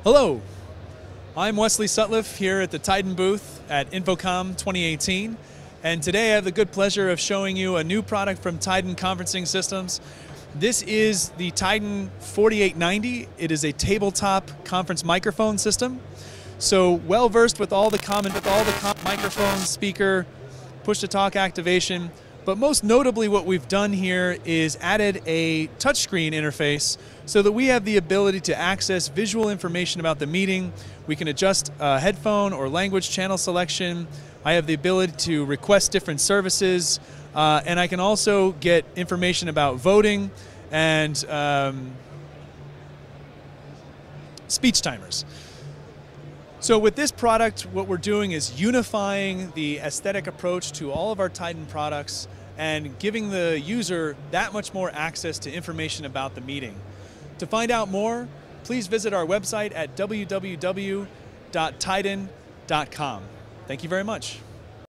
Hello, I'm Wesley Sutliff here at the TAIDEN booth at InfoComm 2018, and today I have the good pleasure of showing you a new product from TAIDEN Conferencing Systems. This is the TAIDEN 4890. It is a tabletop conference microphone system. So well versed with all the microphone, speaker, push-to-talk activation. But most notably what we've done here is added a touchscreen interface so that we have the ability to access visual information about the meeting. We can adjust headphone or language channel selection. I have the ability to request different services, and I can also get information about voting and speech timers. So with this product, what we're doing is unifying the aesthetic approach to all of our TAIDEN products and giving the user that much more access to information about the meeting. To find out more, please visit our website at www.taiden.com. Thank you very much.